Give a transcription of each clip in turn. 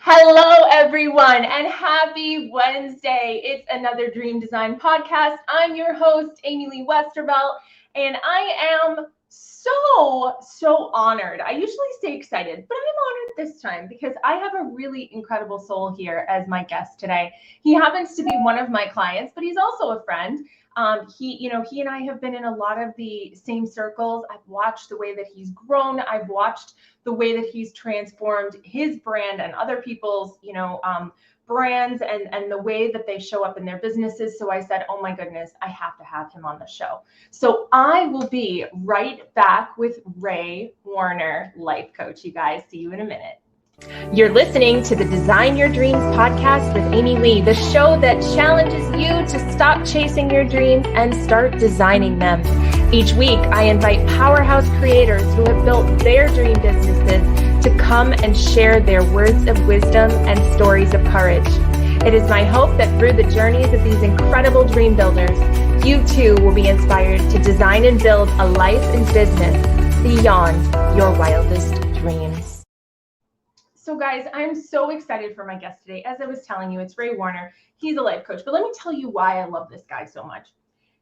Hello, everyone, and happy Wednesday. It's another Dream Design podcast. I'm your host, Amy Lee Westervelt, and I am so honored. I usually say excited, but I'm honored this time because I have a really incredible soul here as my guest today. He happens to be one of my clients, but he's also a friend. He and I have been in a lot of the same circles. I've watched the way that he's grown. I've watched the way that he's transformed his brand and other people's, brands and the way that they show up in their businesses. So I said, oh my goodness, I have to have him on the show. So I will be right back with Ray Warner, life coach. You guys, see you in a minute. You're listening to the Design Your Dreams podcast with Amy Lee, the show that challenges you to stop chasing your dreams and start designing them. Each week, I invite powerhouse creators who have built their dream businesses to come and share their words of wisdom and stories of courage. It is my hope that through the journeys of these incredible dream builders, you too will be inspired to design and build a life and business beyond your wildest dreams. So guys, I'm so excited for my guest today. As I was telling you, it's Ray Warner. He's a life coach, but let me tell you why I love this guy so much.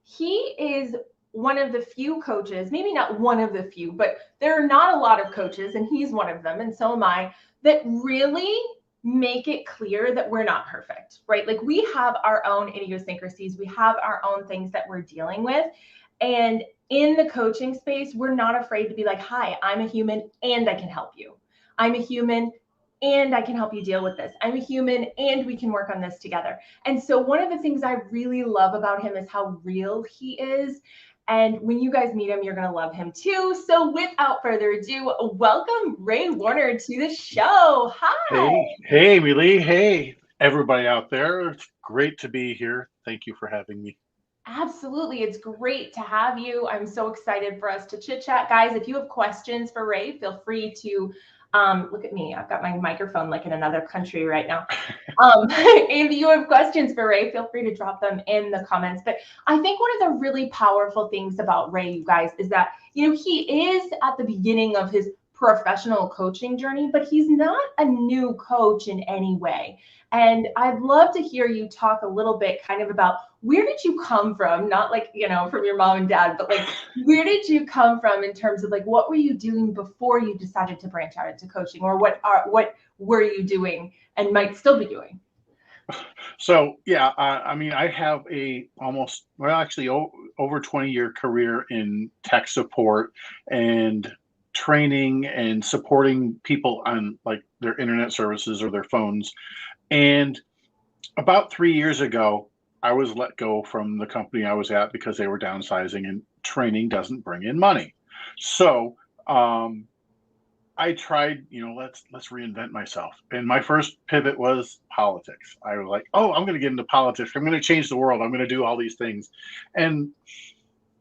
He is one of the few coaches, maybe not one of the few, but there are not a lot of coaches, and he's one of them, and so am I, that really make it clear that we're not perfect, right? Like we have our own idiosyncrasies. We have our own things that we're dealing with. And in the coaching space, we're not afraid to be like, hi, I'm a human and I can help you. I'm a human and I can help you deal with this. I'm a human and we can work on this together. And so one of the things I really love about him is how real he is. And when you guys meet him, you're going to love him too. So without further ado, welcome Ray Warner to the show. Hi. Hey, Amy Lee. Hey, everybody out there. It's great to be here. Thank you for having me. Absolutely. It's great to have you. I'm so excited for us to chit chat. Guys, if you have questions for Ray, feel free to look at me. I've got my microphone like in another country right now. If you have questions for Ray, feel free to drop them in the comments. But I think one of the really powerful things about Ray, you guys, is that, he is at the beginning of his professional coaching journey, but he's not a new coach in any way. And I'd love to hear you talk a little bit kind of about where did you come from? Not like, from your mom and dad, but like, where did you come from in terms of like, what were you doing before you decided to branch out into coaching, or what were you doing and might still be doing? So, yeah, I have over 20-year career in tech support and training and supporting people on like their internet services or their phones. And about 3 years ago, I was let go from the company I was at because they were downsizing, and training doesn't bring in money. So I tried, let's reinvent myself. And my first pivot was politics. I was like, oh, I'm going to get into politics. I'm going to change the world. I'm going to do all these things. And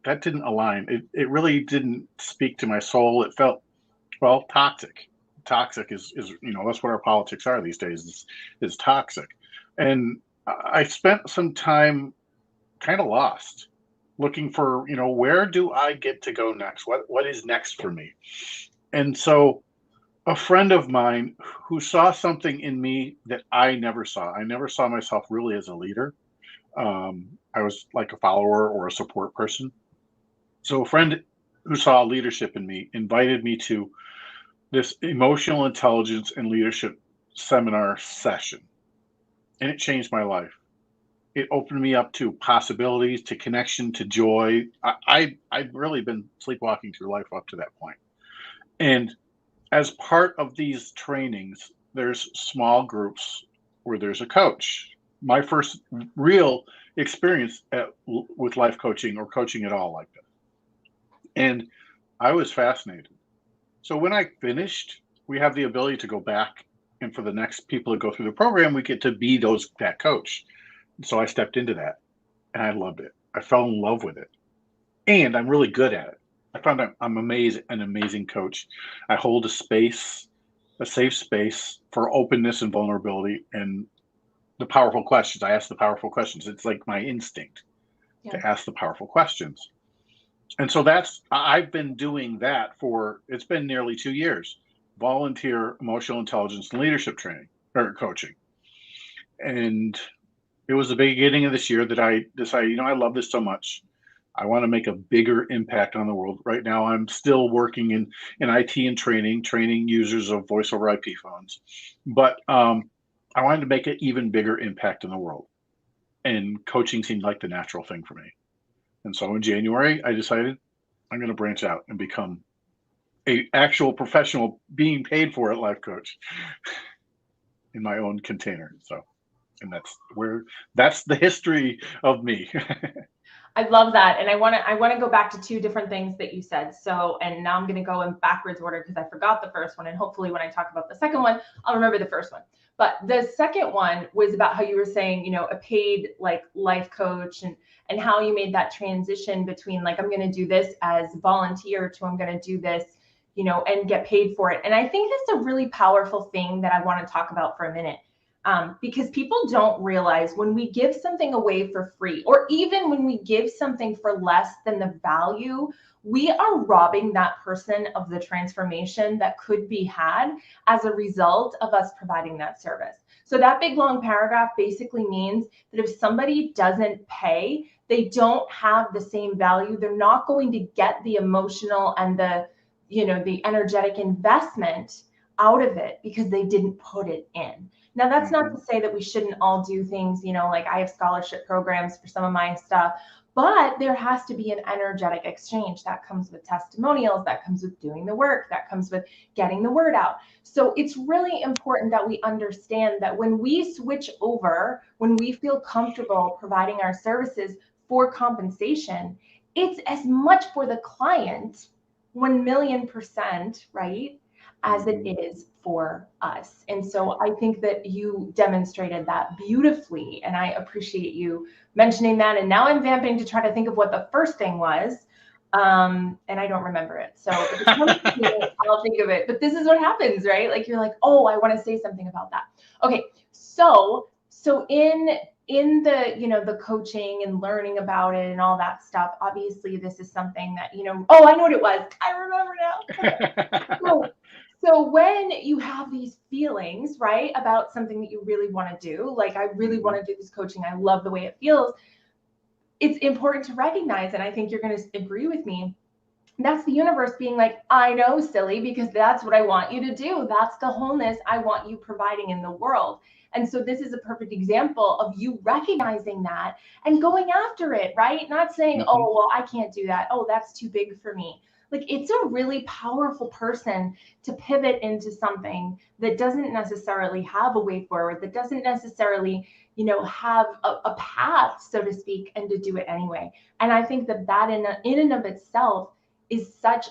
that didn't align. It really didn't speak to my soul. It felt, well, toxic. Toxic is that's what our politics are these days, is toxic. And I spent some time kind of lost, looking for, where do I get to go next? What is next for me? And so a friend of mine who saw something in me that I never saw. I never saw myself really as a leader. I was like a follower or a support person. So a friend who saw leadership in me invited me to this emotional intelligence and leadership seminar session. And it changed my life. It opened me up to possibilities, to connection, to joy. I'd really been sleepwalking through life up to that point. And as part of these trainings, there's small groups where there's a coach. My first real experience with life coaching or coaching at all like that. And I was fascinated. So when I finished, we have the ability to go back, and for the next people to go through the program, we get to be that coach. So I stepped into that, and I loved it. I fell in love with it, and I'm really good at it. I found I'm an amazing coach. I hold a safe space for openness and vulnerability, and the powerful questions. I ask the powerful questions. It's like my instinct to ask the powerful questions. And so I've been doing that it's been nearly 2 years, volunteer emotional intelligence and leadership training. or coaching. And it was the beginning of this year that I decided, I love this so much. I want to make a bigger impact on the world. Right now, I'm still working in IT and training users of voice over IP phones. But I wanted to make an even bigger impact in the world. And coaching seemed like the natural thing for me. And so in January, I decided I'm going to branch out and become a actual professional being paid for it life coach in my own container. So, and that's the history of me. I love that. And I want to go back to two different things that you said. So, and now I'm going to go in backwards order because I forgot the first one. And hopefully when I talk about the second one, I'll remember the first one. But the second one was about how you were saying, a paid like life coach and how you made that transition between like, I'm going to do this as volunteer to I'm going to do this, and get paid for it. And I think that's a really powerful thing that I want to talk about for a minute. Because people don't realize when we give something away for free, or even when we give something for less than the value, we are robbing that person of the transformation that could be had as a result of us providing that service. So that big long paragraph basically means that if somebody doesn't pay, they don't have the same value. They're not going to get the emotional and the energetic investment out of it because they didn't put it in. Now, that's not to say that we shouldn't all do things, like I have scholarship programs for some of my stuff, but there has to be an energetic exchange that comes with testimonials, that comes with doing the work, that comes with getting the word out. So it's really important that we understand that when we switch over, when we feel comfortable providing our services for compensation, it's as much for the client, 1,000,000%, right, as it is for us. And so I think that you demonstrated that beautifully, and I appreciate you mentioning that. And now I'm vamping to try to think of what the first thing was, and I don't remember it. So if it comes to me, I'll think of it. But this is what happens, right? Like you're like, oh, I want to say something about that. Okay, so in the the coaching and learning about it and all that stuff, obviously this is something that oh, I know what it was, I remember now. So when you have these feelings, right, about something that you really want to do, like I really want to do this coaching, I love the way it feels, it's important to recognize, and I think you're going to agree with me, that's the universe being like, I know, silly, because that's what I want you to do. That's the wholeness I want you providing in the world. And so this is a perfect example of you recognizing that and going after it, right? Not saying, oh, well, I can't do that. Oh, that's too big for me. Like it's a really powerful person to pivot into something that doesn't necessarily have a way forward, that doesn't necessarily, have a path, so to speak, and to do it anyway. And I think that in and of itself is such,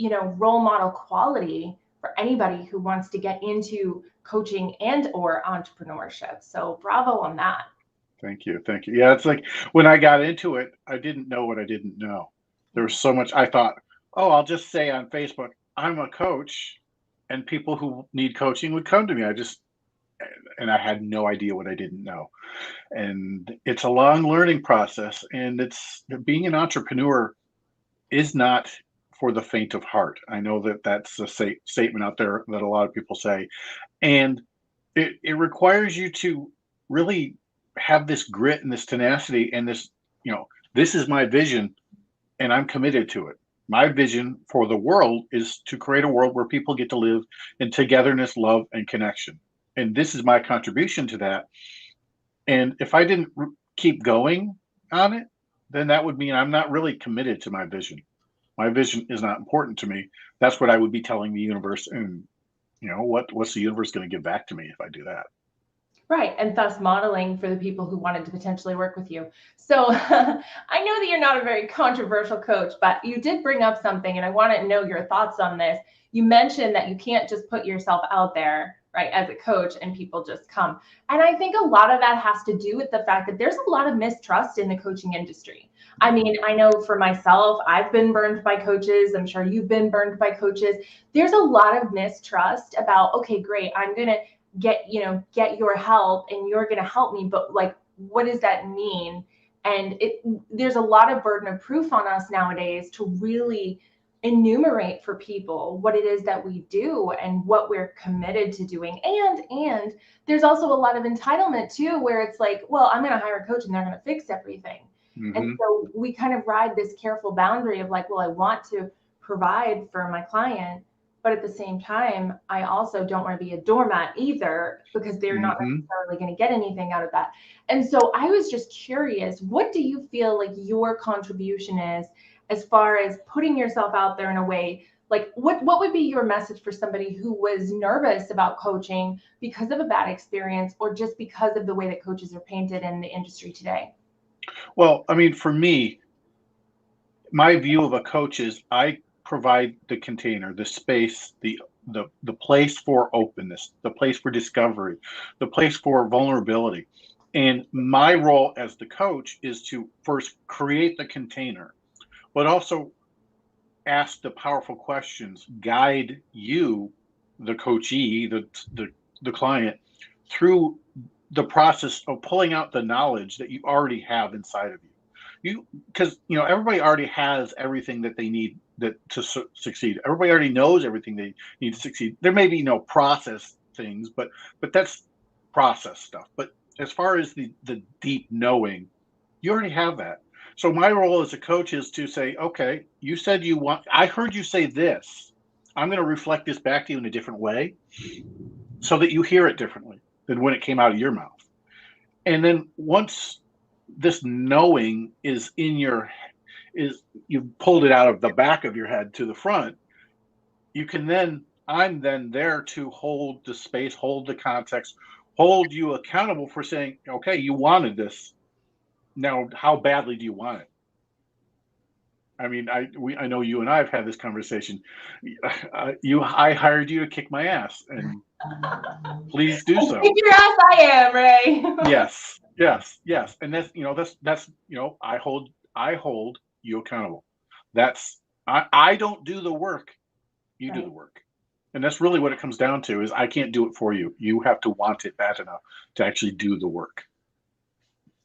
role model quality for anybody who wants to get into coaching and or entrepreneurship. So bravo on that. Thank you. Thank you. Yeah, it's like when I got into it, I didn't know what I didn't know. There was so much I thought, oh, I'll just say on Facebook, I'm a coach, and people who need coaching would come to me. And I had no idea what I didn't know. And it's a long learning process. And it's being an entrepreneur is not for the faint of heart. I know that that's a statement out there that a lot of people say. And it requires you to really have this grit and this tenacity and this, this is my vision and I'm committed to it. My vision for the world is to create a world where people get to live in togetherness, love, and connection. And this is my contribution to that. And if I didn't keep going on it, then that would mean I'm not really committed to my vision. My vision is not important to me. That's what I would be telling the universe. And what's the universe going to give back to me if I do that? Right. And thus modeling for the people who wanted to potentially work with you. So I know that you're not a very controversial coach, but you did bring up something, and I want to know your thoughts on this. You mentioned that you can't just put yourself out there, right, as a coach and people just come. And I think a lot of that has to do with the fact that there's a lot of mistrust in the coaching industry. I mean, I know for myself, I've been burned by coaches. I'm sure you've been burned by coaches. There's a lot of mistrust about, okay, great, I'm going to get your help and you're going to help me, but like, what does that mean? And there's a lot of burden of proof on us nowadays to really enumerate for people what it is that we do and what we're committed to doing. And there's also a lot of entitlement too, where it's like, well, I'm going to hire a coach and they're going to fix everything. And so we kind of ride this careful boundary of like, well, I want to provide for my client, but at the same time, I also don't want to be a doormat either, because they're not necessarily going to get anything out of that. And so I was just curious, what do you feel like your contribution is as far as putting yourself out there in a way? Like what would be your message for somebody who was nervous about coaching because of a bad experience, or just because of the way that coaches are painted in the industry today? Well, I mean, for me, my view of a coach is I provide the container, the space, the place for openness, the place for discovery, the place for vulnerability. And my role as the coach is to first create the container, but also ask the powerful questions, guide you, the coachee, the client, through the process of pulling out the knowledge that you already have inside of you. Because everybody already has everything that they need to succeed. Everybody already knows everything they need to succeed. There may be no process things, but that's process stuff. But as far as the deep knowing, you already have that. So my role as a coach is to say, okay, you said I heard you say this. I'm going to reflect this back to you in a different way so that you hear it differently than when it came out of your mouth. And then once this knowing is you've pulled it out of the back of your head to the front, I'm then there to hold the space, hold the context, hold you accountable for saying, okay, you wanted this. Now, how badly do you want it? I mean, I know you and I have had this conversation. I hired you to kick my ass, and please do so. Kick your ass, I am, Ray. Yes, and that's I hold you accountable. I don't do the work, you do the work, and that's really what it comes down to. Is I can't do it for you. You have to want it bad enough to actually do the work.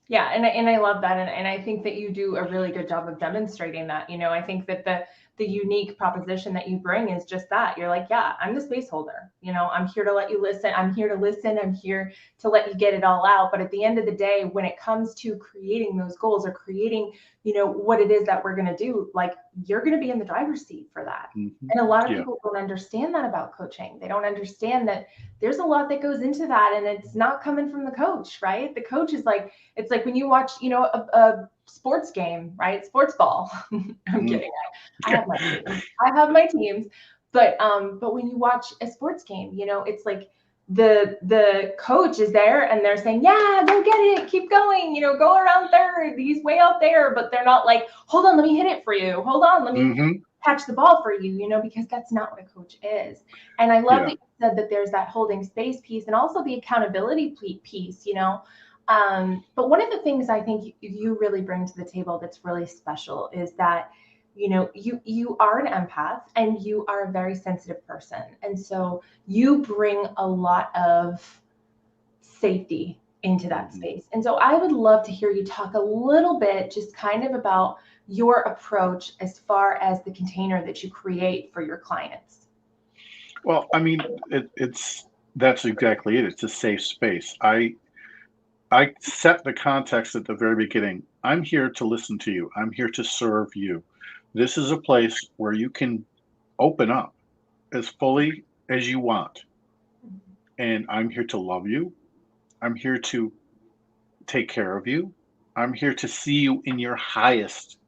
Yeah, and I love that, and I think that you do a really good job of demonstrating that. I think that the unique proposition that you bring is just that. You're like, yeah, I'm the space holder. I'm here to let you listen. I'm here to listen. I'm here to let you get it all out. But at the end of the day, when it comes to creating those goals or creating, what it is that we're going to do, like, you're going to be in the driver's seat for that. And a lot of people don't understand that about coaching. They don't understand that there's a lot that goes into that, and it's not coming from the coach, right? The coach is like, it's like when you watch, a sports game, right? Sports ball. I'm kidding. I have my teams. But when you watch a sports game, it's like the coach is there and they're saying, yeah, go get it, keep going, go around third, he's way out there, but they're not like, hold on, let me hit it for you. Hold on, let me catch the ball for you, because that's not what a coach is. And I love that you said that there's that holding space piece and also the accountability piece, but one of the things I think you really bring to the table that's really special is that, you are an empath and you are a very sensitive person. And so you bring a lot of safety into that space. And so I would love to hear you talk a little bit, just kind of about your approach as far as the container that you create for your clients. Well, I mean, that's exactly it. It's a safe space. I set the context at the very beginning. I'm here to listen to you. I'm here to serve you. This is a place where you can open up as fully as you want. And I'm here to love you. I'm here to take care of you. I'm here to see you in your highest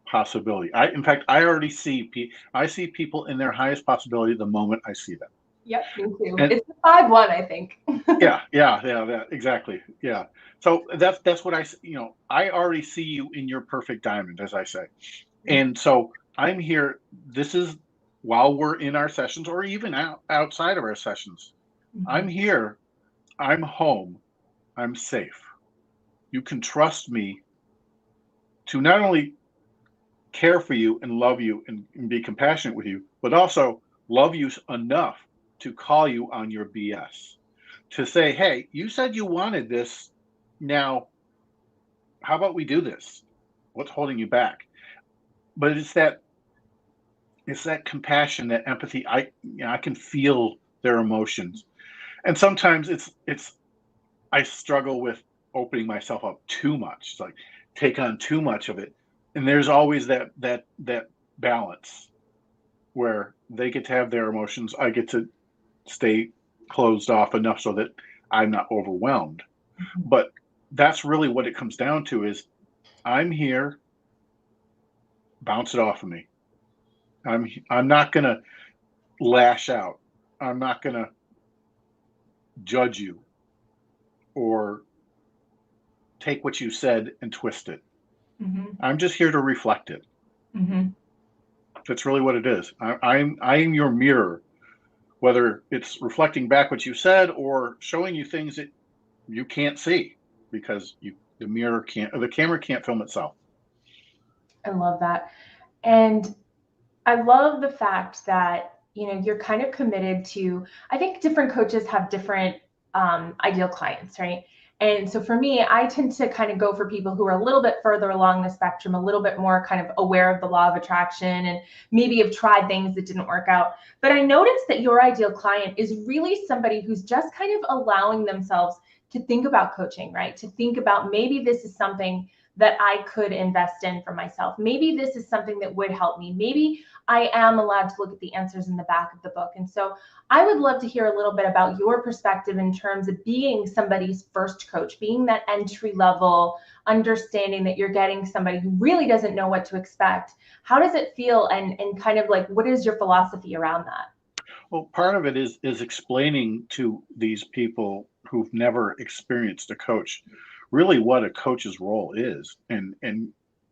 possibility. In fact, I already see people in their highest possibility the moment I see them. Yep, me too. And it's the 5-1, I think. Yeah, exactly. Yeah. So that's what I already see you in your perfect diamond, as I say. And so I'm here. This is while we're in our sessions or even outside of our sessions. I'm here. I'm home. I'm safe. You can trust me to not only care for you and love you and be compassionate with you, but also love you enough to call you on your BS. To say, hey, you said you wanted this. Now, how about we do this? What's holding you back? But it's that It's that compassion, that empathy. I can feel their emotions, and sometimes it's I struggle with opening myself up too much. It's like take on too much of it, and there's always that balance where they get to have their emotions. I get to stay closed off enough so that I'm not overwhelmed. Mhm. But that's really what it comes down to is I'm here, bounce it off of me. I'm not gonna lash out. I'm not gonna judge you or take what you said and twist it. Mhm. I'm just here to reflect it. Mhm. That's really what it is. I'm your mirror, whether it's reflecting back what you said or showing you things that you can't see because the mirror can't or the camera can't film itself. I love that. And I love the fact that, you're kind of committed to, I think different coaches have different ideal clients, right? And so for me, I tend to kind of go for people who are a little bit further along the spectrum, a little bit more kind of aware of the law of attraction and maybe have tried things that didn't work out. But I noticed that your ideal client is really somebody who's just kind of allowing themselves to think about coaching, right? To think about maybe this is something that I could invest in for myself. Maybe this is something that would help me. Maybe I am allowed to look at the answers in the back of the book. And so I would love to hear a little bit about your perspective in terms of being somebody's first coach, being that entry level, understanding that you're getting somebody who really doesn't know what to expect. How does it feel? And kind of like, what is your philosophy around that? Well, part of it is explaining to these people who've never experienced a coach really what a coach's role is and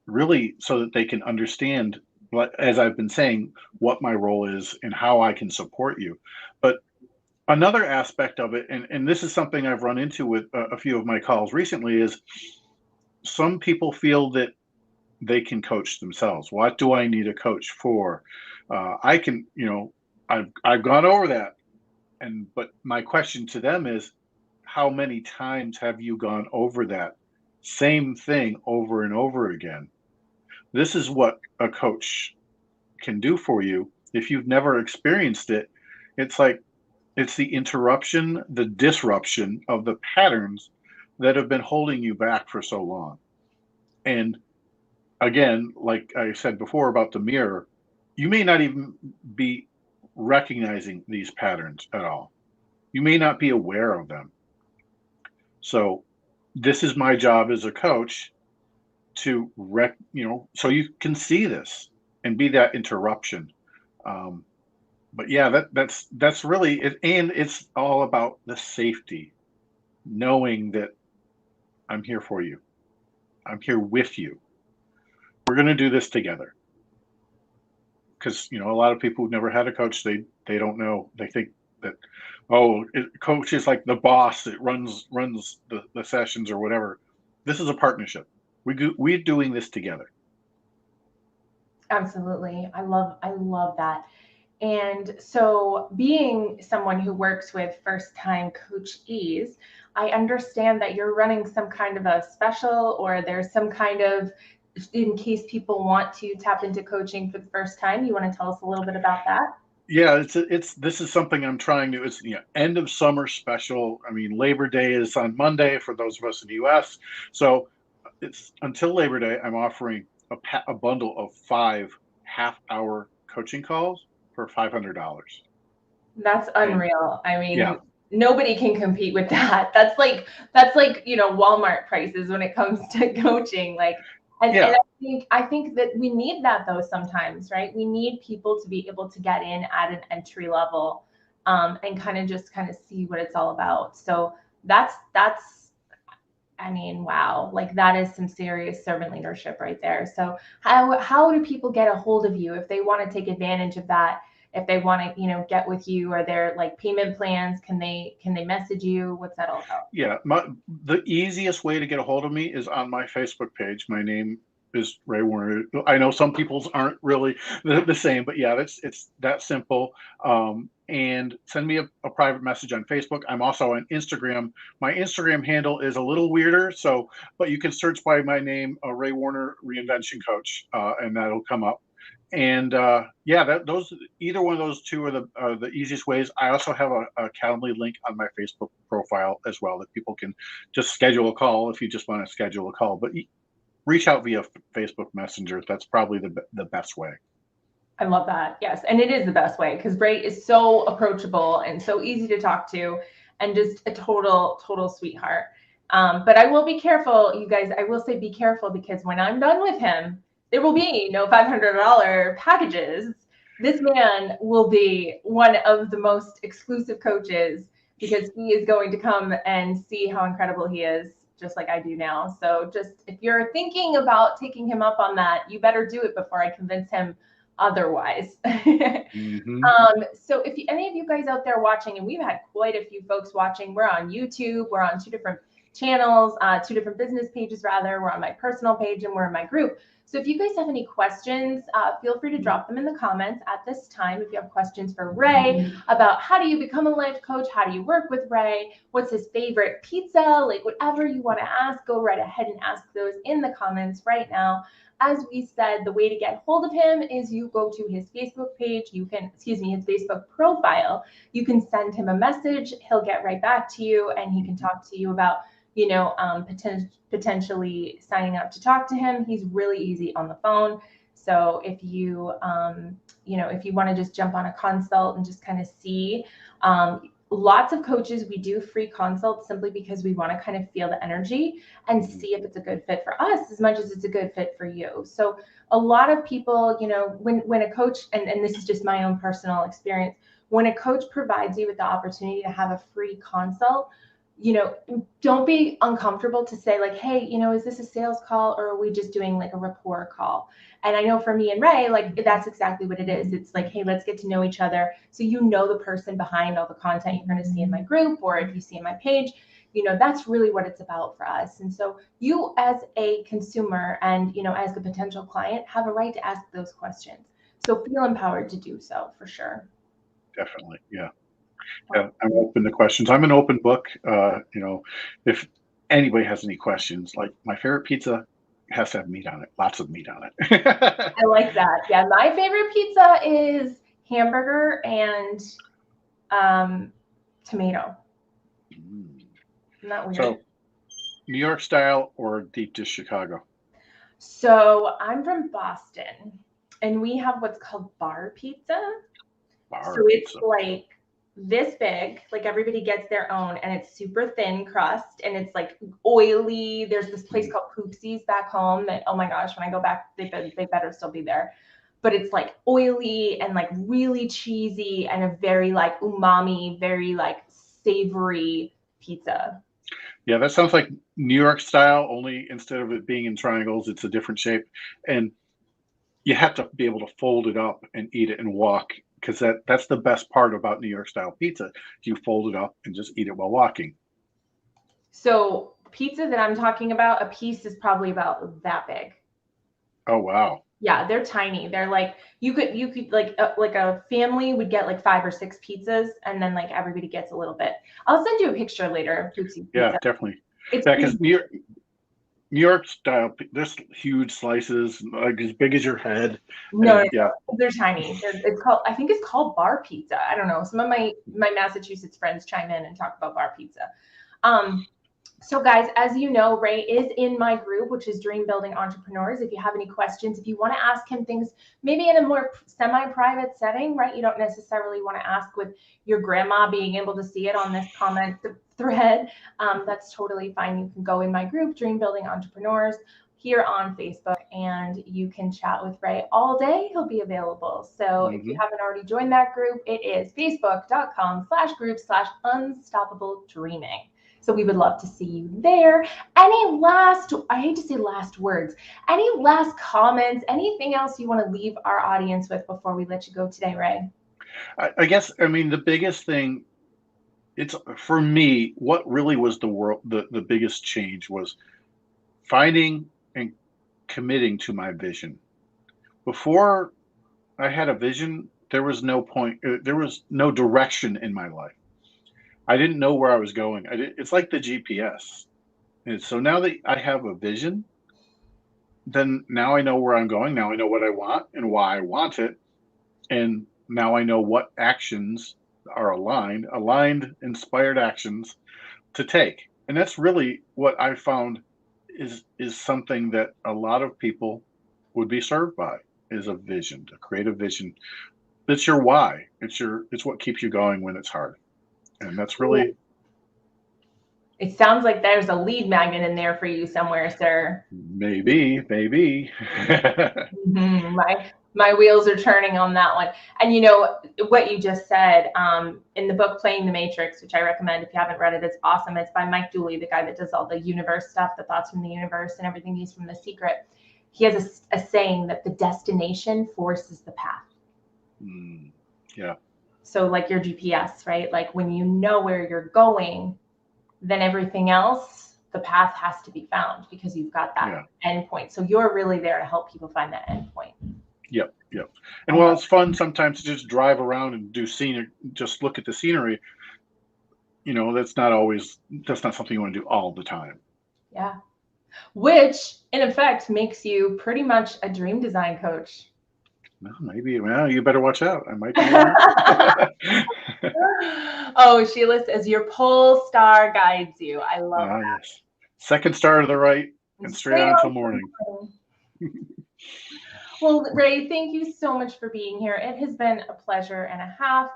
really so that they can understand what, as I've been saying, what my role is and how I can support you. But another aspect of it, and this is something I've run into with a few of my calls recently, is some people feel that they can coach themselves. What do I need a coach for? I can, I've gone over that, and but my question to them is, how many times have you gone over that same thing over and over again? This is what a coach can do for you. If you've never experienced it, it's like it's the interruption, the disruption of the patterns that have been holding you back for so long. And again, like I said before about the mirror, you may not even be recognizing these patterns at all. You may not be aware of them. So this is my job as a coach to so you can see this and be that interruption. Um, but yeah, that's really it, and it's all about the safety, knowing that I'm here for you. I'm here with you. We're going to do this together. Because a lot of people who've never had a coach, they don't know. They think that coach is like the boss that runs the sessions or whatever. This is a partnership. We're doing this together. Absolutely. I love that. And so, being someone who works with first time coachees, I understand that you're running some kind of a special, or there's some kind of, in case people want to tap into coaching for the first time. You want to tell us a little bit about that? Yeah, it's this is something I'm trying to. It's end of summer special. I mean, Labor Day is on Monday for those of us in the U.S. So it's until Labor Day. I'm offering a bundle of 5 half-hour coaching calls for $500. That's And unreal. I yeah, mean, nobody can compete with that. That's like, Walmart prices when it comes to coaching. Like, and yeah, I think that we need that though sometimes, right? We need people to be able to get in at an entry level, and kind of see what it's all about. So that's I mean, wow, like that is some serious servant leadership right there. So how do people get a hold of you if they want to take advantage of that? If they want to, get with you, are there like payment plans? Can they message you? What's that all about? yeah. The easiest way to get a hold of me is on my Facebook page. My name is Ray Warner. I know some people's aren't really the same, but yeah, it's that simple. And send me a private message on Facebook. I'm also on Instagram. My Instagram handle is a little weirder, but you can search by my name, Ray Warner Reinvention Coach, and that'll come up. And yeah, those either one of those two are the easiest ways. I also have a Calendly link on my Facebook profile as well that people can just schedule a call if you just want to schedule a call. But reach out via Facebook Messenger. That's probably the best way. I love that. Yes. And it is the best way because Ray is so approachable and so easy to talk to and just a total sweetheart. But I will be careful, you guys. I will say be careful because when I'm done with him, there will be no $500 packages. This man will be one of the most exclusive coaches because he is going to come and see how incredible he is, just like I do now. So just if you're thinking about taking him up on that, you better do it before I convince him otherwise. Mm-hmm. So if any of you guys out there watching, and we've had quite a few folks watching, we're on YouTube, we're on 2 different channels, 2 different business pages rather, we're on my personal page and we're in my group. So if you guys have any questions, feel free to drop them in the comments at this time. If you have questions for Ray about how do you become a life coach, how do you work with Ray, what's his favorite pizza, like whatever you want to ask, go right ahead and ask those in the comments right now. As we said, the way to get hold of him is you go to his Facebook page. You can, his Facebook profile. You can send him a message. He'll get right back to you and he can talk to you about, potentially signing up to talk to him. He's really easy on the phone. So if you, if you want to just jump on a consult and just kind of see, lots of coaches, we do free consults simply because we want to kind of feel the energy and see if it's a good fit for us as much as it's a good fit for you. So a lot of people, when a coach, and this is just my own personal experience, when a coach provides you with the opportunity to have a free consult, don't be uncomfortable to say like, hey, is this a sales call or are we just doing like a rapport call? And I know for me and Ray, like that's exactly what it is. It's like, hey, let's get to know each other. So the person behind all the content you're going to see in my group, or if you see in my page, that's really what it's about for us. And so you as a consumer and, as the potential client have a right to ask those questions. So feel empowered to do so for sure. Definitely. Yeah. I'm open to questions. I'm an open book. If anybody has any questions, like my favorite pizza has to have meat on it, lots of meat on it. I like that. Yeah, my favorite pizza is hamburger and tomato. Not weird. So, New York style or deep dish Chicago? So I'm from Boston, and we have what's called bar pizza. It's like this big, like everybody gets their own, and it's super thin crust, and it's like oily. There's this place called Poopsie's back home that, oh my gosh, when I go back, they better still be there. But it's like oily and like really cheesy and a very like umami, very like savory pizza. Yeah, that sounds like New York style, only instead of it being in triangles, it's a different shape. And you have to be able to fold it up and eat it and walk, because that's the best part about New York style pizza. You fold it up and just eat it while walking. So pizza that I'm talking about, a piece is probably about that big. Oh, wow. Yeah, they're tiny. They're like, you could like a family would get like 5 or 6 pizzas, and then like everybody gets a little bit. I'll send you a picture later of Poopsie's pizza. Yeah, definitely. Because New York style, there's huge slices, like as big as your head. No, they're tiny. I think it's called bar pizza. I don't know. Some of my Massachusetts friends chime in and talk about bar pizza. So guys, as you know, Ray is in my group, which is Dream Building Entrepreneurs. If you have any questions, if you want to ask him things, maybe in a more semi-private setting, right? You don't necessarily want to ask with your grandma being able to see it on this comment thread. That's totally fine. You can go in my group, Dream Building Entrepreneurs, here on Facebook, and you can chat with Ray all day. He'll be available. So if you haven't already joined that group, it is facebook.com/group/unstoppable dreaming. So we would love to see you there. Any last, I hate to say last words, any last comments, anything else you want to leave our audience with before we let you go today, Ray? I guess, the biggest thing, it's for me, what really was the biggest change was finding and committing to my vision. Before I had a vision, there was no point, there was no direction in my life. I didn't know where I was going. It's like the GPS. And so now that I have a vision, then now I know where I'm going. Now I know what I want and why I want it. And now I know what actions are aligned, inspired actions to take. And that's really what I found is something that a lot of people would be served by, is a vision, to create a vision. It's your why. It's what keeps you going when it's hard. And that's really It sounds like there's a lead magnet in there for you somewhere, sir. maybe. My wheels are turning on that one. And you know what you just said, in the book Playing the Matrix, which I recommend if you haven't read it, it's awesome. It's by Mike Dooley, the guy that does all the universe stuff, the thoughts from the universe and everything he's from The Secret. He has a saying that the destination forces the path. Yeah. So like your GPS, right? Like when you know where you're going, then everything else, the path has to be found because you've got that endpoint. So you're really there to help people find that endpoint. Yep. And while it's fun sometimes to just drive around and do scenery, just look at the scenery, that's not something you want to do all the time. Yeah. Which in effect makes you pretty much a dream design coach. No, maybe. Well, you better watch out. I might be. Oh, Sheila says your pole star guides you. I love that. Yes. Second star to the right and straight on till morning. Well, Ray, thank you so much for being here. It has been a pleasure and a half.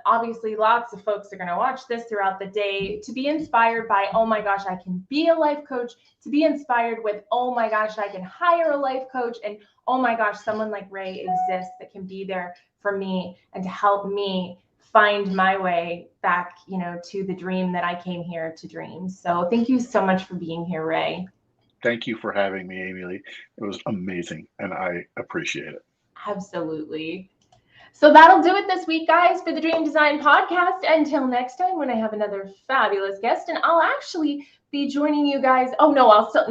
Obviously, lots of folks are going to watch this throughout the day to be inspired by, oh my gosh, I can be a life coach, to be inspired with, oh my gosh, I can hire a life coach, and oh my gosh, someone like Ray exists that can be there for me and to help me find my way back, to the dream that I came here to dream. So thank you so much for being here, Ray. Thank you for having me, Amy Lee. It was amazing, and I appreciate it. Absolutely. So that'll do it this week, guys, for the Dream Design Podcast. Until next time, when I have another fabulous guest, and I'll actually be joining you guys. Oh no, I'll still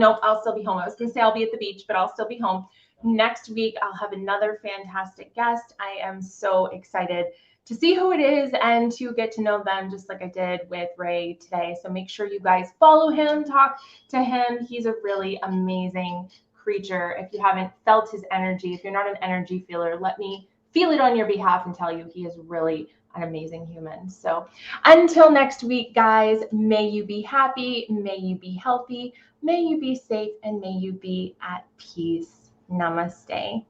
be home. I was going to say I'll be at the beach, but I'll still be home. Next week, I'll have another fantastic guest. I am so excited to see who it is and to get to know them just like I did with Ray today. So make sure you guys follow him, talk to him. He's a really amazing creature. If you haven't felt his energy, if you're not an energy feeler, let me feel it on your behalf and tell you he is really an amazing human. So until next week, guys, may you be happy, may you be healthy, may you be safe, and may you be at peace. Namaste.